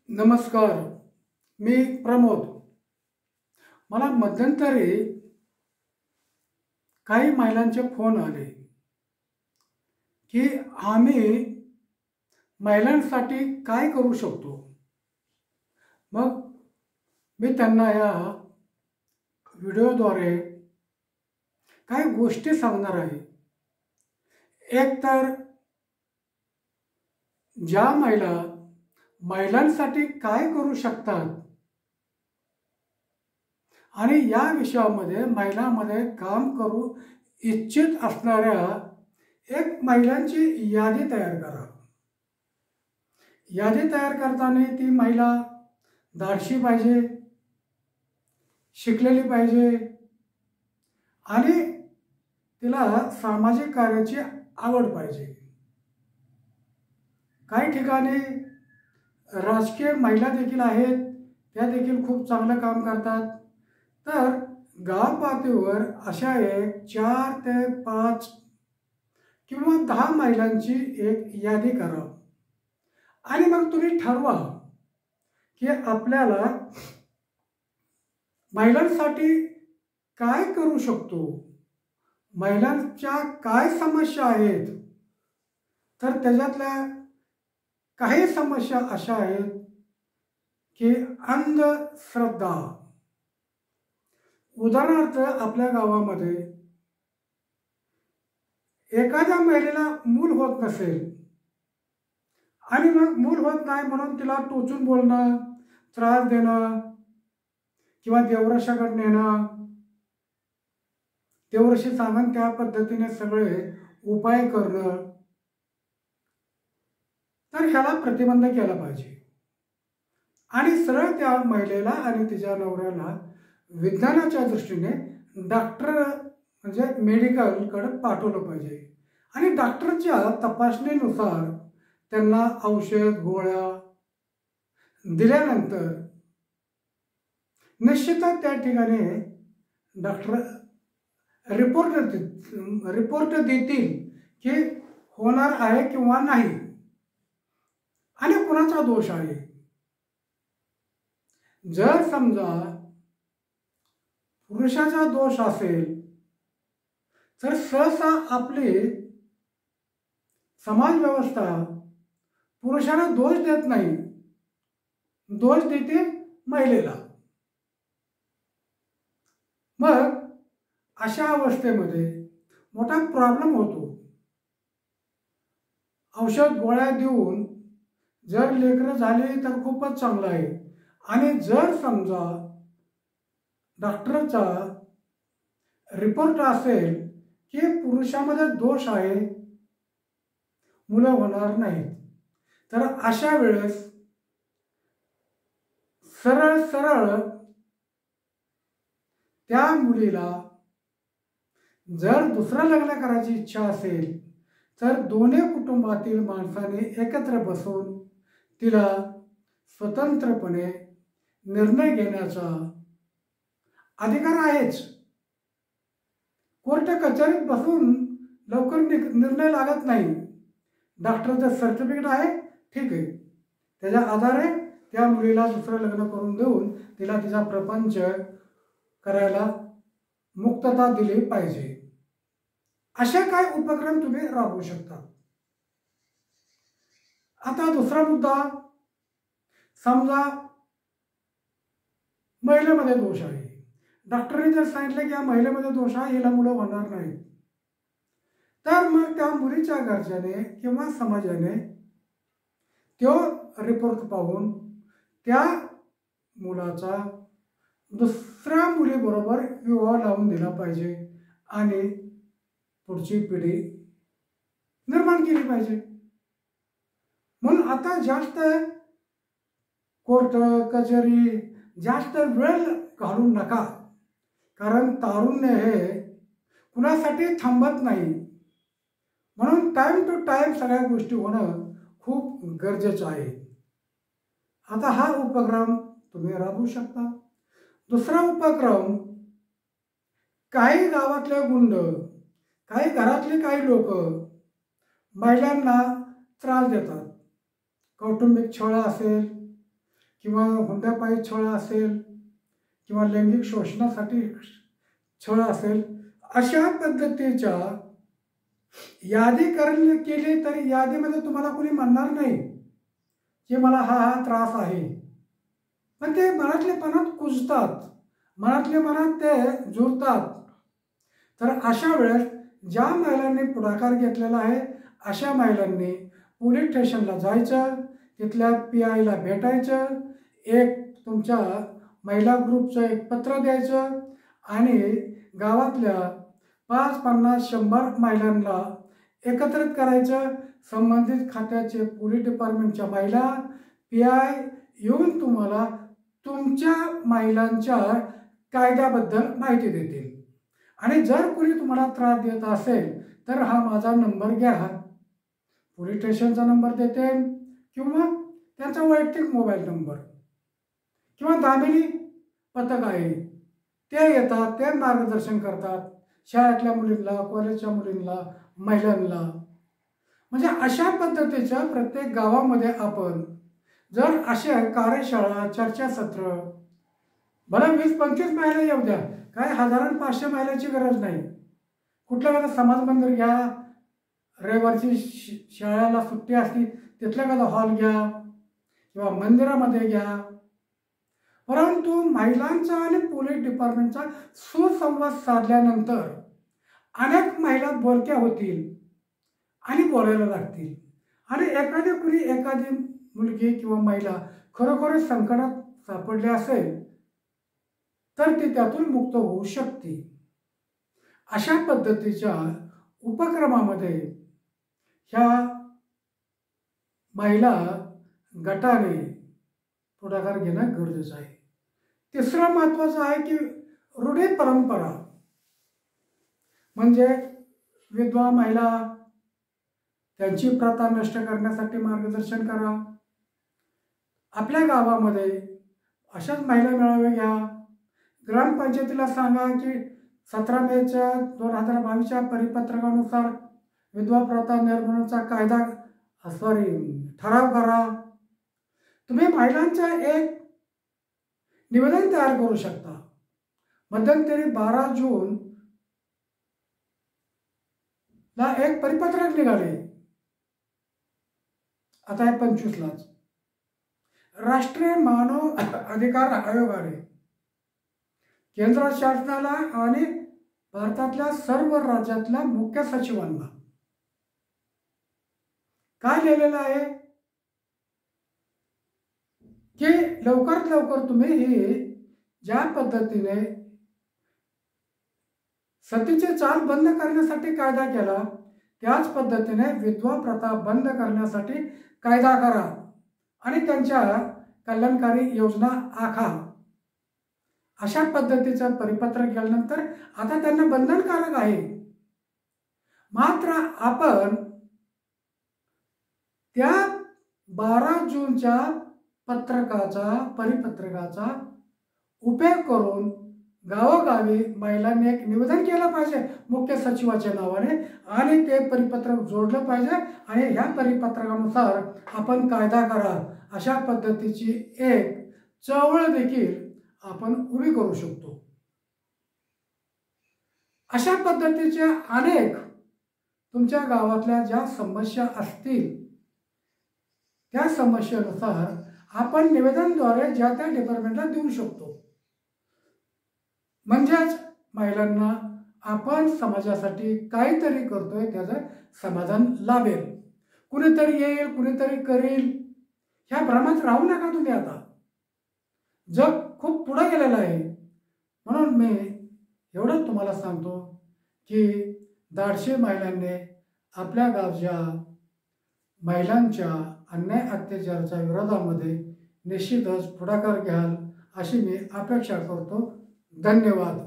नमस्कार. मी प्रमोद. मला मध्यंतरी काही महिलांचे फोन आले की आम्ही महिलांसाठी काय करू शकतो. मग मी त्यांना या व्हिडिओद्वारे काही गोष्टी सांगणार आहे. एक तर ज्या महिलांसाठी काय करू शकतात आणि या विषयामध्ये महिलांमध्ये काम करू इच्छित असणाऱ्या एक महिलांची यादी तयार करा. यादी तयार करताना ती महिला धाडशी पाहिजे, शिकलेली पाहिजे आणि तिला सामाजिक कार्याची आवड पाहिजे. काही ठिकाणी राजकीय महिला देखील आहेत, त्या देखील खूप चांगलं काम करतात. तर गाव पातळीवर अशा एक 4 ते 5 किंवा 10 महिलांची एक यादी करा आणि मग तुम्ही ठरवा की आपल्याला महिलांसाठी काय करू शकतो, महिलांच्या काय समस्या आहेत. तर त्याच्यातल्या काही समस्या अशा आहेत की अंधश्रद्धा. उदाहरणार्थ आपल्या गावामध्ये एखाद्या महिलेला मूल होत नसेल आणि मग मूल होत नाही म्हणून तिला टोचून बोलणं, त्रास देणं किंवा देवरशाकडे नेणं, देवरशी सांगून त्या पद्धतीने सगळे उपाय करणं. तर ह्याला प्रतिबंध केला पाहिजे आणि सरळ त्या महिलेला आणि तिच्या नवऱ्याला विज्ञानाच्या दृष्टीने डॉक्टर म्हणजे मेडिकलकडे पाठवलं पाहिजे आणि डॉक्टरच्या तपासणीनुसार त्यांना औषध गोळ्या दिल्यानंतर निश्चितच त्या ठिकाणी डॉक्टर रिपोर्ट देतील की होणार आहे किंवा नाही आणि कुणाचा दोष आहे. जर समजा पुरुषाचा दोष असेल तर सहसा आपली समाज व्यवस्था पुरुषाला दोष देत नाही, दोष देते महिलेला. मग अशा अवस्थेमध्ये मोठा प्रॉब्लेम होतो. औषध गोळ्या देऊन जर लेकरं झाली तर खूपच चांगलं आहे आणि जर समजा डॉक्टरचा रिपोर्ट असेल की पुरुषामध्ये दोष आहे, मुलं होणार नाहीत, तर अशा वेळेस सरळ त्या मुलीला जर दुसरं लग्न करायची इच्छा असेल तर दोन्ही कुटुंबातील माणसाने एकत्र बसून तिला स्वतंत्रपणे निर्णय घेण्याचा अधिकार आहेच. कोर्ट कचेरीत बसून लवकर निर्णय लागत नाही. डॉक्टरचं सर्टिफिकेट आहे, ठीक आहे, त्याच्या आधारे त्या मुलीला दुसरं लग्न करून देऊन तिला तिचा प्रपंच करायला मुक्तता दिली पाहिजे. अशा काय उपक्रम तुम्ही राबवू शकता. आता दुसरा मुद्दा, समजा महिलेमध्ये दोष आहे, डॉक्टरने जर सांगितलं की या महिलेमध्ये दोष आहे, हिला मुलं होणार नाही, तर मग त्या मुलीच्या घरच्याने किंवा समाजाने तो रिपोर्ट पाहून त्या मुलाचा दुसऱ्या मुलीबरोबर विवाह लावून दिला पाहिजे आणि पुढची पिढी निर्माण केली पाहिजे. म्हणून आता जास्त कोर्ट कचेरी जास्त वेळ घालवू नका, कारण तारुण्य हे कुणासाठी थांबत नाही. म्हणून टाइम टू टाइम सगळ्या गोष्टी होणं खूप गरजेचं आहे. आता हा उपक्रम तुम्ही राबवू शकता. दुसरा उपक्रम, काही गावातले गुंड, काही घरातले काही लोक महिलांना त्रास देतात. कौटुंबिक छळ असेल किंवा हुंड्यापायी छळ असेल किंवा लैंगिक शोषणासाठी छळ असेल, अशा पद्धतीच्या यादी केली तरी यादीमध्ये तुम्हाला कोणी म्हणणार नाही की मला हा त्रास आहे. पण ते मनातल्या मनात कुजतात, मनातल्या मनात ते जुळतात. तर अशा वेळेस ज्या महिलांनी पुढाकार घेतलेला आहे अशा महिलांनी पोलीस स्टेशनला जायचं, तिथल्या PIला भेटायचं, एक तुमच्या महिला ग्रुपचं एक पत्र द्यायचं आणि गावातल्या 5, 50, 100 महिलांना एकत्रित करायचं. संबंधित खात्याचे पोलीस डिपार्टमेंटच्या महिला PI येऊन तुम्हाला तुमच्या महिलांच्या कायद्याबद्दल माहिती देतील. आणि जर कोणी तुम्हाला त्रास देत असेल तर हा माझा नंबर घ्या, पोलीस स्टेशनचा नंबर देते किंवा त्यांचा वैयक्तिक मोबाईल नंबर किंवा दामिनी पथक आहे, ते येतात, ते मार्गदर्शन करतात शाळेतल्या मुलींना, कॉलेजच्या मुलींना, महिलांना. म्हणजे अशा पद्धतीच्या प्रत्येक गावामध्ये आपण जर अशा कार्यशाळा, चर्चासत्र, भला 20-25 महिला येऊ द्या, काय 1000-500 महिलाची गरज नाही. कुठल्या एखादा समाज मंदिर घ्या, रविवारची शाळेला सुट्टी असती तिथल्या एखादा हॉल घ्या किंवा मंदिरामध्ये घ्या. परंतु महिलांचा आणि पोलीस डिपार्टमेंटचा सुसंवाद साधल्यानंतर अनेक महिला बोलक्या होतील आणि बोलायला लागतील. आणि एखादी मुलगी किंवा महिला खरोखरच संकटात सापडली असेल तर ती त्यातून मुक्त होऊ शकते. अशा पद्धतीच्या उपक्रमामध्ये ह्या महिला गटाने पुढाकार घेणं गरजेचं आहे. तिसरं महत्त्वाचं आहे की रूढी परंपरा, म्हणजे विधवा महिला त्यांची प्रथा नष्ट करण्यासाठी मार्गदर्शन करा. आपल्या गावामध्ये अशाच महिला मेळावे घ्या. ग्रामपंचायतीला सांगा की 17 मेच्या 2022च्या परिपत्रकानुसार विधवा प्रथा निर्मूलनाचा ठराव करा. तुम्ही महिलांचं एक निवेदन तयार करू शकता. मध्यंतरी 12 जूनला एक परिपत्रक निघाले, आता आहे 25लाच. राष्ट्रीय मानव अधिकार आयोगाने केंद्र शासनाला आणि भारतातल्या सर्व राज्यातल्या मुख्य सचिवांना काय लिहिलेलं आहे की लवकरात लवकर तुम्ही ही ज्या पद्धतीने सतीची चाल बंद करण्यासाठी कायदा केला त्याच पद्धतीने विधवा प्रथा बंद करण्यासाठी कायदा करा आणि त्यांच्या कल्याणकारी योजना आखा. अशा पद्धतीचं परिपत्रक केल्यानंतर आता त्यांना बंधनकारक आहे. मात्र आपण त्या 12 जूनच्या परिपत्रकाचा उपयोग करून गावोगावी महिलांनी एक निवेदन केलं पाहिजे मुख्य सचिवाच्या नावाने आणि ते परिपत्रक जोडलं पाहिजे आणि ह्या परिपत्रकानुसार आपण कायदा करा. अशा पद्धतीची एक चळवळ देखील आपण उभी करू शकतो. अशा पद्धतीच्या अनेक तुमच्या गावातल्या ज्या समस्या असतील त्या समस्येनुसार आपण निवेदनद्वारे ज्या त्या डिपार्टमेंटला देऊ शकतो. म्हणजेच महिलांना आपण समाजासाठी काहीतरी करतोय त्याचं समाधान लाभेल. कुणीतरी येईल, कुणीतरी करेल ह्या भ्रमात राहू नका तुम्ही. आता जग खूप पुढे गेलेलं आहे. म्हणून मी एवढंच तुम्हाला सांगतो की धाडशी महिलांनी आपल्या गावच्या महिलांच्या अन्याय अत्याचाराच्या विरोधामध्ये निश्चितच पुढाकार घ्याल अशी मी अपेक्षा करतो. धन्यवाद.